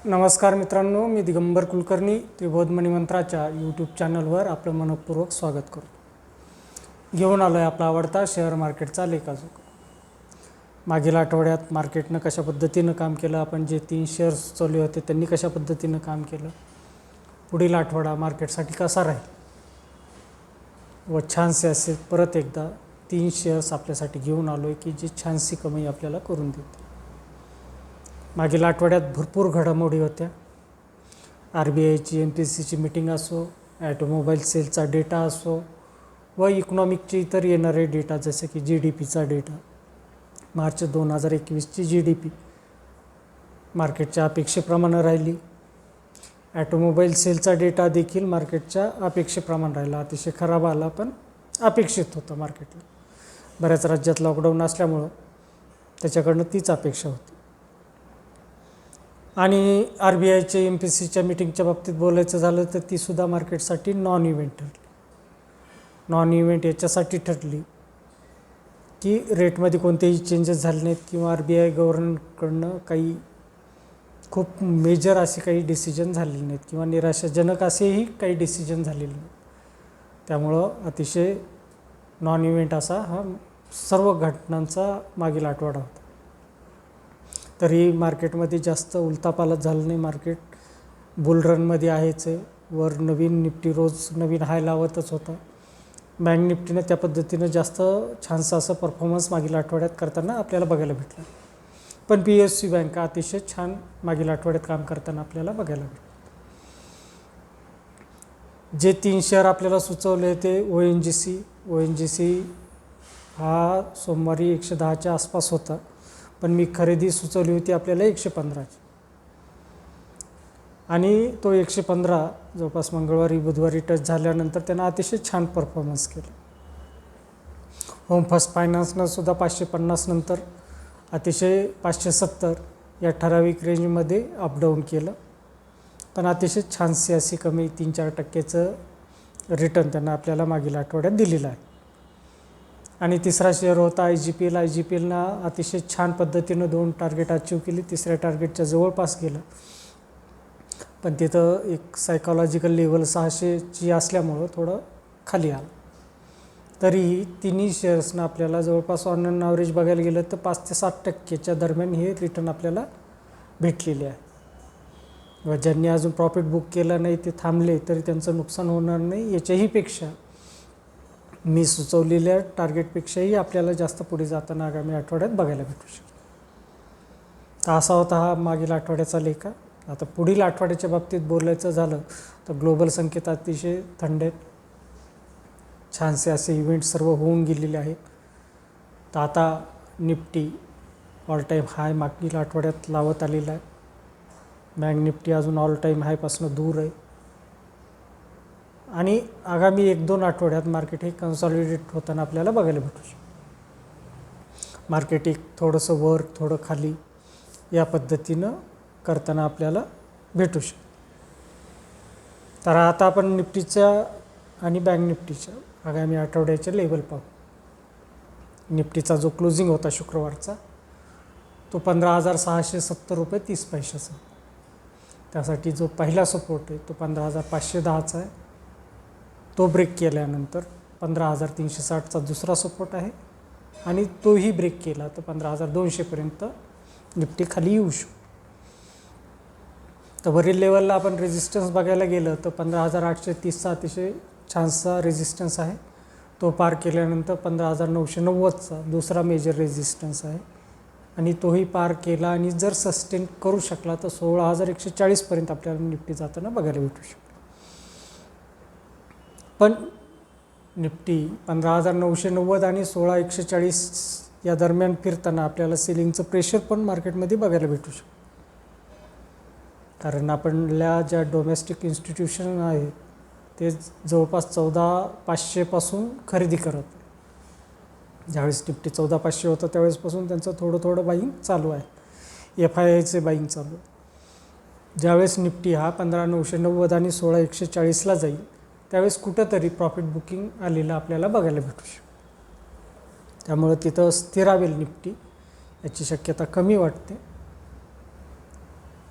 नमस्कार मित्रांनो, मी दिगंबर कुलकर्णी त्रिबोध मणिमंत्राच्या यूट्यूब चॅनलवर आपलं मनपूर्वक स्वागत करतो. घेऊन आलो आहे आपला आवडता शेअर मार्केटचा लेखाजोखा. मागील आठवड्यात मार्केटनं कशा पद्धतीनं काम केलं, आपण जे 3 शेअर्स सुचवले होते त्यांनी कशा पद्धतीनं काम केलं, पुढील आठवडा मार्केटसाठी कसा राहील व छानसे असे परत एकदा 3 शेअर्स आपल्यासाठी घेऊन आलो आहे की जे छानशी कमाई आपल्याला करून देते. मागील आठवड्यात भरपूर घडामोडी होत्या. RBIची MPCची मीटिंग असो, ॲटोमोबाईल सेलचा डेटा असो व इकॉनॉमिकचे इतर येणारे डेटा जसे की GDPचा डेटा, मार्च 2021ची GDP मार्केटच्या अपेक्षेप्रमाणे राहिली. ॲटोमोबाईल सेलचा डेटा देखील मार्केटच्या अपेक्षेप्रमाणे राहिला. अतिशय खराब आला पण अपेक्षित होतं मार्केटला. बऱ्याच राज्यात लॉकडाऊन असल्यामुळं त्याच्याकडनं तीच अपेक्षा होती. आणि RBIच्या MPCच्या मीटिंगच्या बाबतीत बोलायचं झालं तर तीसुद्धा मार्केटसाठी नॉन इव्हेंट ठरली. नॉन इव्हेंट याच्यासाठी ठरली की रेटमध्ये कोणतेही चेंजेस झाले नाहीत किंवा RBI गव्हर्नरकडनं काही खूप मेजर असे काही डिसिजन झालेले नाहीत किंवा निराशाजनक असेही काही डिसिजन झालेले नाहीत. त्यामुळं अतिशय नॉन इव्हेंट असा हा सर्व घटनांचा मागील आठवडा होता. तरी मार्केटमध्ये जास्त उलथापालथ झालं नाही. मार्केट बुल रनमध्ये आहेच आहे. वर नवीन निफ्टी रोज नवीन हाय लावतच होता. बँक निफ्टीनं त्या पद्धतीनं जास्त छानसं असं परफॉर्मन्स मागील आठवड्यात करताना आपल्याला बघायला भेटलं. पण PSU बँका अतिशय छान मागील आठवड्यात काम करताना आपल्याला बघायला भेटलं. जे 3 शेअर आपल्याला सुचवले ते ONGC हा सोमवारी 110च्या आसपास होता, पण मी खरेदी सुचवली होती आपल्याला 115ची आणि तो 115 जवळपास मंगळवारी बुधवारी टच झाल्यानंतर त्यांना अतिशय छान परफॉर्मन्स केला. होम फर्स्ट फायनान्सनं सुद्धा 550 नंतर अतिशय 570 या ठराविक रेंजमध्ये अपडाऊन केलं, पण अतिशय छानशी अशी कमी 3-4% रिटर्न त्यांना आपल्याला मागील आठवड्यात दिलेला आहे. आणि तिसरा शेअर होता IGPLनं अतिशय छान पद्धतीनं 2 टार्गेट अचीव केली. तिसऱ्या टार्गेटच्या जवळपास गेलं, पण तिथं एक सायकॉलॉजिकल लेवल 600ची असल्यामुळं थोडं खाली आलं. तरीही तिन्ही शेअर्सनं आपल्याला जवळपास ऑन एन ॲव्हरेज बघायला गेलं तर 5 ते 7% दरम्यान हे रिटर्न आपल्याला भेटलेले आहे. व ज्यांनी अजून प्रॉफिट बुक केलं नाही ते थांबले तरी त्यांचं नुकसान होणार नाही. याच्याही पेक्षा मी सुचवलेल्या टार्गेटपेक्षाही आपल्याला जास्त पुढे जाताना आगामी आठवड्यात बघायला भेटू शकतो. तर असा होता हा मागील आठवड्याचा लेखा. आता पुढील आठवड्याच्या बाबतीत बोलायचं झालं तर ग्लोबल संकेत अतिशय थंड आहेत. छानसे असे इव्हेंट सर्व होऊन गेलेले आहेत. तर आता निफ्टी ऑल टाईम हाय मागील आठवड्यात लावत आलेला आहे. बँक निफ्टी अजून ऑल टाईम हायपासून दूर आहे आणि आगामी 1-2 आठवड्यात मार्केट हे कन्सॉलिडेट होताना आपल्याला बघायला भेटू शकतं. मार्केट एक थोडंसं वर थोडं खाली या पद्धतीनं करताना आपल्याला भेटू शकतं. तर आता आपण निफ्टीच्या आणि बँक निफ्टीच्या आगामी आठवड्याचे लेवल पाहू. निफ्टीचा जो क्लोजिंग होता शुक्रवारचा तो 15,670 रुपये 30 पैशाचा. त्यासाठी जो पहिला सपोर्ट आहे तो 15,510चा आहे. तो ब्रेक केल्यानंतर 15,360चा दुसरा सपोर्ट आहे आणि तोही ब्रेक केला तर 15,200पर्यंत निफ्टी खाली येऊ शकतो. तर वरील लेवलला आपण रेजिस्टन्स बघायला गेलं तर 15,830चा अतिशय छानसा रेजिस्टन्स आहे. तो पार केल्यानंतर 15,990चा दुसरा मेजर रेजिस्टन्स आहे आणि तोही पार केला आणि जर सस्टेन करू शकला तर 16,140पर्यंत आपल्याला निफ्टी जाताना बघायला भेटू शकतो. पण निफ्टी 15,990 आणि 16,140 या दरम्यान फिरताना आपल्याला सेलिंगचं प्रेशर पण मार्केटमध्ये बघायला भेटू शकतं. कारण आपल्या ज्या डोमेस्टिक इन्स्टिट्यूशन आहेत ते जवळपास 14,500पासून खरेदी करत आहे. ज्यावेळेस निफ्टी 14,500 होतं त्यावेळेसपासून त्यांचं थोडं बाईंग चालू आहे. FIIचे बाईंग चालू आहे. ज्यावेळेस निफ्टी हा 15,990 आणि 16,140ला जाईल त्यावेळेस कुठंतरी प्रॉफिट बुकिंग आलेलं आपल्याला बघायला भेटू शकतं. त्यामुळे तिथं स्थिरावेल निफ्टी याची शक्यता कमी वाटते.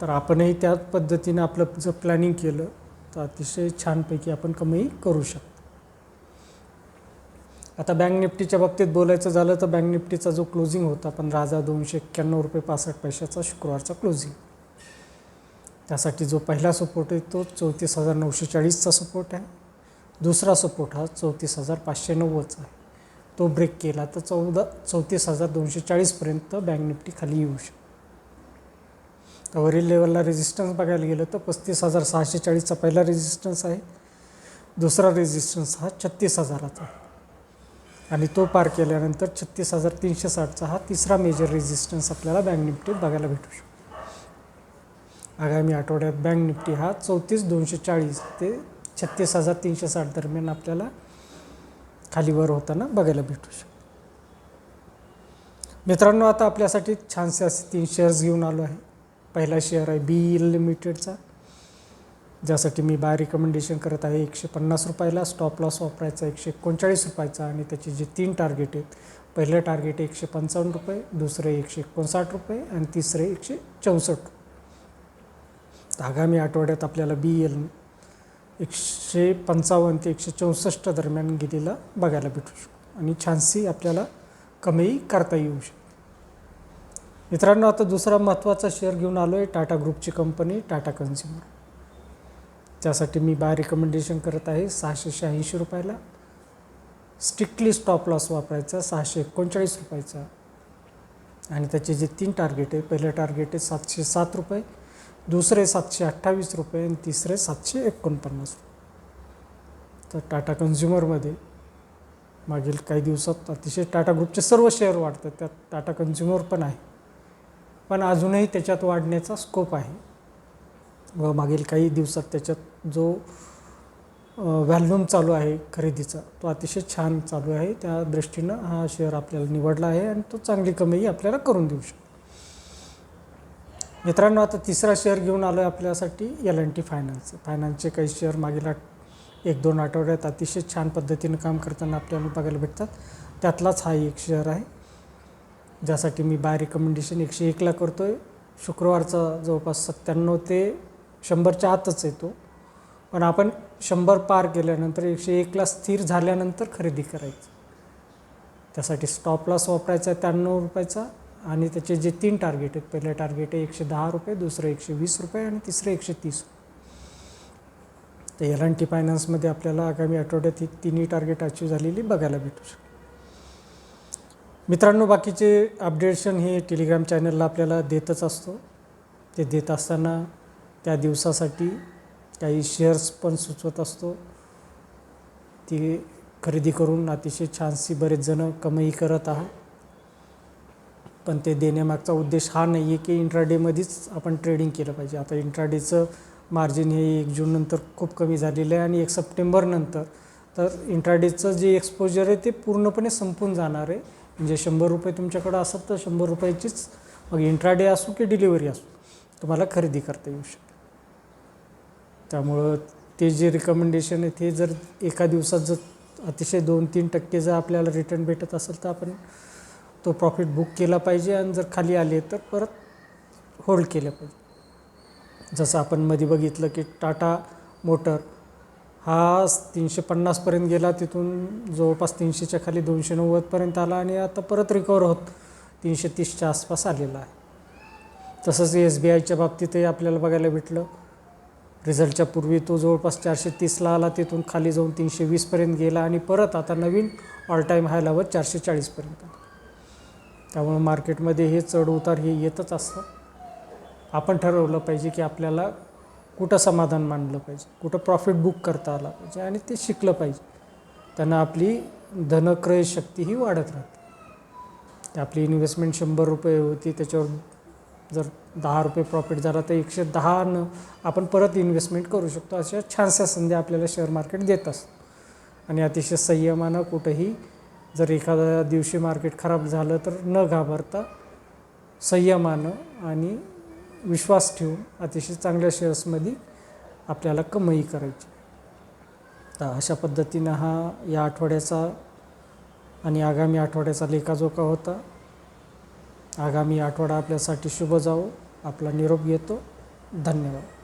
तर आपणही त्याच पद्धतीनं आपलं जर प्लॅनिंग केलं तर अतिशय छानपैकी आपण कमाई करू शकतो. आता बँक निफ्टीच्या बाबतीत बोलायचं झालं तर बँक निफ्टीचा जो क्लोजिंग होता 15,291.65 शुक्रवारचा क्लोजिंग, त्यासाठी जो पहिला सपोर्ट आहे तो 34,940चा सपोर्ट आहे. दुसरा सपोर्ट हा 34,590चा आहे. तो ब्रेक केला तर 34,240पर्यंत बँक निफ्टी खाली येऊ शकते. तर वरील लेवलला रेजिस्टन्स बघायला गेलं तर 35,640चा पहिला रेजिस्टन्स आहे. दुसरा रेजिस्टन्स हा 36,000चा आहे आणि तो पार केल्यानंतर 36,360चा हा तिसरा मेजर रेजिस्टन्स आपल्याला बँक निफ्टीत बघायला भेटू शकतो. आगामी आठवड्यात बँक निफ्टी हा 34,240 ते 36,360 दरम्यान आपल्याला खालीवर होताना बघायला भेटू शकतो. मित्रांनो, आता आपल्यासाठी छानसे असे 3 शेअर्स घेऊन आलो आहे. पहिला शेअर आहे BEL लिमिटेडचा, ज्यासाठी मी बाय रिकमेंडेशन करत आहे 150 रुपयाला. स्टॉप लॉस वापरायचा 139 रुपयाचा आणि त्याचे जे 3 टार्गेट आहेत, पहिलं टार्गेट 155 रुपये, दुसरे 159 रुपये आणि तिसरे 164 रुपये. आगामी आठवड्यात आपल्याला BEL 155 ते 164 दरम्यान गेलेला बघायला भेटू शकतो आणि छानशी आपल्याला कमाई करता येऊ शकते. मित्रांनो, आता दुसरा महत्त्वाचा शेअर घेऊन आलो आहे टाटा ग्रुपची कंपनी टाटा कन्झ्युमर, त्यासाठी मी बाय रिकमेंडेशन करत आहे 686 रुपयाला. स्ट्रिक्टली स्टॉप लॉस वापरायचा 639 रुपयाचा आणि त्याचे जे 3 टार्गेट आहे, पहिलं टार्गेट आहे 707 रुपये, दुसरे 728 रुपये आणि तिसरे 749 रुपये. तर टाटा कन्झ्युमरमध्ये मागील काही दिवसात अतिशय टाटा ग्रुपचे सर्व शेअर वाढतात, त्यात टाटा कन्झ्युमर पण आहे, पण अजूनही त्याच्यात वाढण्याचा स्कोप आहे व मागील काही दिवसात त्याच्यात जो व्हॅल्यूम चालू आहे खरेदीचा तो अतिशय छान चालू आहे. त्या दृष्टीनं हा शेअर आपल्याला निवडला आहे आणि तो चांगली कमाई आपल्याला करून देऊ शकतो. मित्रांनो, आता तिसरा शेअर घेऊन आलो आहे आपल्यासाठी L&T फायनान्सचे काही शेअर मागील 1-2 आठवड्यात अतिशय छान पद्धतीनं काम करताना आपल्याला बघायला भेटतात. त्यातलाच हा एक शेअर आहे, ज्यासाठी मी बाय रिकमेंडेशन 101ला करतो आहे. शुक्रवारचा जवळपास 97 ते 100च्या आतच येतो, पण आपण 100 पार केल्यानंतर 101ला स्थिर झाल्यानंतर खरेदी करायची. त्यासाठी स्टॉप लॉस वापरायचा 93 रुपयाचा आणि त्याचे जे 3 टार्गेट आहेत, पहिलं टार्गेट आहे 110 रुपये, दुसरं 120 रुपये आणि तिसरं 130 रुपये. तर L&T फायनान्समध्ये आपल्याला आगामी आठवड्यात ही तिन्ही टार्गेट अचीव झालेली बघायला भेटू शकते. मित्रांनो, बाकीचे अपडेशन हे टेलिग्राम चॅनलला आपल्याला देतच असतो. ते देत असताना त्या दिवसासाठी काही शेअर्स पण सुचवत असतो. ती खरेदी करून अतिशय छानशी बरेच जण कमाई करत आहात, पण ते देण्यामागचा उद्देश हा नाही आहे की इंट्राडेमध्येच आपण ट्रेडिंग केलं पाहिजे. आता इंट्राडेचं मार्जिन हे 1 जूननंतर खूप कमी झालेलं आहे आणि 1 सप्टेंबरनंतर तर इंट्राडेचं जे एक्सपोजर आहे ते पूर्णपणे संपून जाणार आहे. म्हणजे 100 रुपये तुमच्याकडं असत तर 100 रुपयाचीच मग इंट्राडे असो की डिलिव्हरी असो तुम्हाला खरेदी करता येऊ शकते. त्यामुळं ते जे रिकमेंडेशन आहे ते जर एका दिवसात जर अतिशय 2-3% जर आपल्याला रिटर्न भेटत असेल तर आपण तो प्रॉफिट बुक केला पाहिजे आणि जर खाली आले तर परत होल्ड केलं पाहिजे. जसं आपण मध्ये बघितलं की टाटा मोटर हा 350पर्यंत गेला, तिथून जवळपास 300च्या खाली 290पर्यंत आला आणि आता परत रिकवर होत 330च्या आसपास आलेला आहे. तसंच SBIच्या बाबतीतही आपल्याला बघायला भेटलं. रिझल्टच्या पूर्वी तो जवळपास 430ला आला, तिथून खाली जाऊन 320पर्यंत गेला आणि परत आता नवीन ऑल टाईम हाय लेवल 440पर्यंत आला. त्यामुळे मार्केटमध्ये हे चढ उतार हे येतच असतं. आपण ठरवलं पाहिजे की आपल्याला कुठं समाधान मानलं पाहिजे, कुठं प्रॉफिट बुक करता आला पाहिजे आणि ते शिकलं पाहिजे. त्यांना आपली धनक्रय शक्ती ही वाढत राहते. आपली इन्व्हेस्टमेंट 100 रुपये होती, त्याच्यावर जर 10 रुपये प्रॉफिट झाला तर 110 आपण परत इन्व्हेस्टमेंट करू शकतो. अशा छानशा संधी आपल्याला शेअर मार्केट देत असतं आणि अतिशय संयमानं कुठंही जर एखाद्या दिवशी मार्केट खराब झालं तर न घाबरता संयमानं आणि विश्वास ठेवून अतिशय चांगल्या शेअर्समध्ये आपल्याला कमाई करायची. तर अशा पद्धतीनं हा या आठवड्याचा आणि आगामी आठवड्याचा लेखाजोखा होता. आगामी आठवडा आपल्यासाठी शुभ जावो. आपला निरोप घेतो. धन्यवाद.